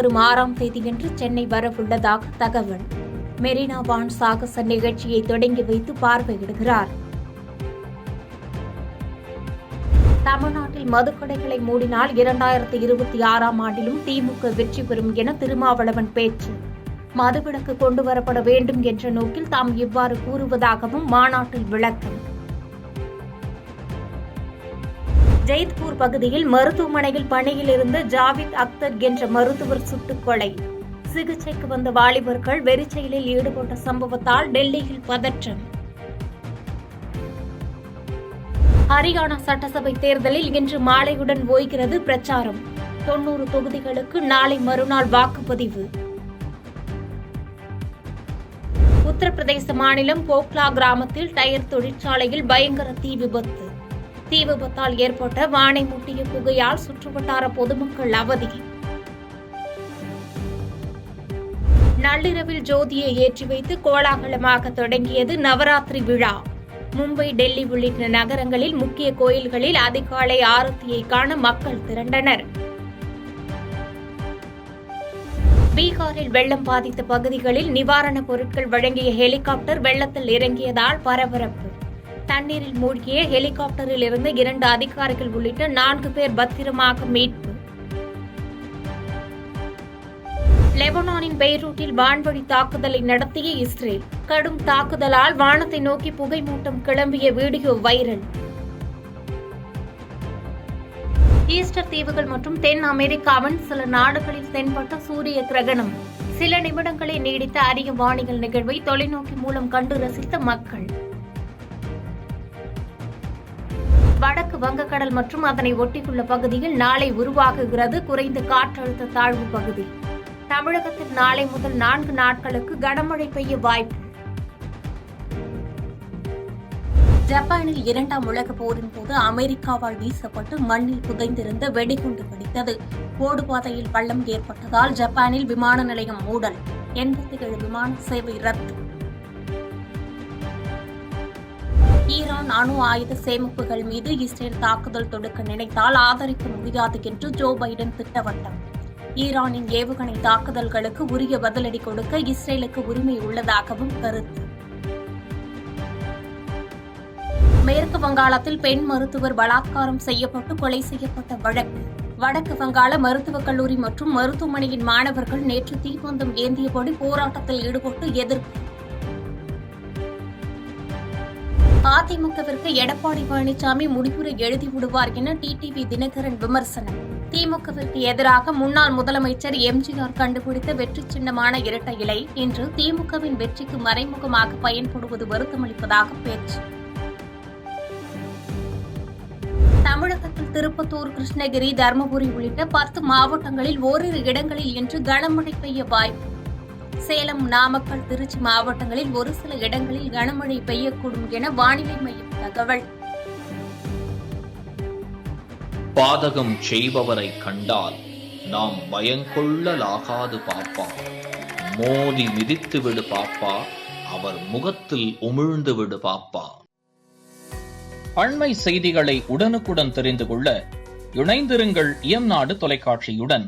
வரும் 6ஆம் தேதியன்று சென்னை வரவுள்ளதாக தகவல். மெரினா வான் சாகச நிகழ்ச்சியை தொடங்கி வைத்து பார்வையிடுகிறார். தமிழ்நாட்டில் மதுக்கடைகளை மூடினால் 2026ஆம் ஆண்டிலும் திமுக வெற்றி பெறும் என திருமாவளவன் பேச்சு. மதுவிலக்கு கொண்டுவரப்பட வேண்டும் என்ற நோக்கில் தாம் இவ்வாறு கூறுவதாகவும் மாநாட்டில் விளக்கம். ஜெய்த்பூர் பகுதியில் மருத்துவமனையில் பணியில் இருந்த ஜாவித் அக்தர் என்ற மருத்துவர் சுட்டுக் கொலை. சிகிச்சைக்கு வந்த வாலிபர்கள் வெறிச்செயலில் ஈடுபட்ட சம்பவத்தால் டெல்லியில் பதற்றம். ஹரியானா சட்டசபை தேர்தலில் இன்று மாலையுடன் ஓய்கிறது பிரச்சாரம். 90 தொகுதிகளுக்கு நாளை மறுநாள் வாக்குப்பதிவு. உத்தரப்பிரதேச மாநிலம் போக்லா கிராமத்தில் டயர் தொழிற்சாலையில் பயங்கர தீ விபத்து. தீ விபத்தால் ஏற்பட்ட வானை முட்டிய புகையால் சுற்றுவட்டார பொதுமக்கள் அவதி. நள்ளிரவில் ஜோதியை ஏற்றி வைத்து கோலாகலமாக தொடங்கியது நவராத்திரி விழா. மும்பை, டெல்லி உள்ளிட்ட நகரங்களில் முக்கிய கோயில்களில் அதிகாலை ஆரத்தியை காண மக்கள் திரண்டனர். பீகாரில் வெள்ளம் பாதித்த பகுதிகளில் நிவாரணப் பொருட்கள் வழங்கிய ஹெலிகாப்டர் வெள்ளத்தில் இறங்கியதால் பரபரப்பு. தண்ணீரில் மூழ்கிய ஹெலிகாப்டரில் இருந்த 2 அதிகாரிகள் உள்ளிட்ட 4 பேர் பத்திரமாக மீட்பு. லெபனானின் பெய்ரூட்டில் வான்வழி தாக்குதலை நடத்திய இஸ்ரேல். கடும் தாக்குதலால் வானத்தை நோக்கி புகை மூட்டம் கிளம்பிய வீடியோ வைரல். ஈஸ்டர் தீவுகள் மற்றும் தென் அமெரிக்காவின் சில நாடுகளில் தென்பட்ட சூரிய கிரகணம். சில நிமிடங்களே நீடித்த அரிய வானியல் நிகழ்வை தொலைநோக்கி மூலம் கண்டு ரசித்த மக்கள். வடக்கு வங்கக்கடல் மற்றும் அதனை ஒட்டியுள்ள பகுதியில் நாளை உருவாகுகிறது குறைந்த காற்றழுத்த தாழ்வு பகுதி. தமிழகத்தில் நாளை முதல் 4 நாட்களுக்கு கனமழை பெய்ய வாய்ப்பு. ஜப்பானில் 2ஆம் உலகப் போரின் போது அமெரிக்காவால் வீசப்பட்டு மண்ணில் புதைந்திருந்த வெடிகுண்டு வெடித்தது. ஓடுபாதையில் பள்ளம் ஏற்பட்டதால் ஜப்பானில் விமான நிலையம் மூடல். 87 விமான சேவை ரத்து. ஈரான் அணு ஆயுத சேமிப்புகள் மீது இஸ்ரேல் தாக்குதல் தொடுக்க நினைத்தால் ஆதரிக்க முடியாது என்று ஜோ பைடன் திட்டவட்டம். ஈரானின் ஏவுகணை தாக்குதல்களுக்கு உரிய பதிலடி கொடுக்க இஸ்ரேலுக்கு உரிமை உள்ளதாகவும் கருத்து. மேற்கு வங்காளத்தில் பெண் மருத்துவர் பலாத்காரம் செய்யப்பட்டு கொலை செய்யப்பட்ட வழக்கு. வடக்கு வங்காள மருத்துவக் கல்லூரி மற்றும் மருத்துவமனையின் மாணவர்கள் நேற்று தீப்பந்தம் ஏந்தியபடி போராட்டத்தில் ஈடுபட்டு எதிர்ப்பு. அதிமுகவிற்கு எடப்பாடி பழனிசாமி முடிவுரை எழுதிவிடுவார் என டிடிவி தினகரன் விமர்சனம். திமுகவிற்கு எதிராக முன்னாள் முதலமைச்சர் எம்ஜிஆர் கண்டுபிடித்த வெற்றி சின்னமான இரட்டை இலை இன்று திமுகவின் வெற்றிக்கு மறைமுகமாக பயன்படுவது வருத்தமளிப்பதாக பேச்சு. தமிழகத்தில் திருப்பத்தூர், கிருஷ்ணகிரி, தருமபுரி உள்ளிட்ட 10 மாவட்டங்களில் ஓரிரு இடங்களில் இன்று கனமழை பெய்ய வாய்ப்பு. சேலம், நாமக்கல், திருச்சி மாவட்டங்களில் ஒரு சில இடங்களில் கனமழை பெய்யக்கூடும் என வானிலை மையம் தகவல். பாதகம் செய்பவரை கண்டால் நாம் பயங்கொள்ளலாகாது பாப்பா. மோதி மிதித்து விடு பாப்பா, அவர் முகத்தில் உமிழ்ந்து விடு பாப்பா. அண்மை செய்திகளை உடனுக்குடன் தெரிந்து கொள்ள இணைந்திருங்கள் இயம்நாடு தொலைக்காட்சியுடன்.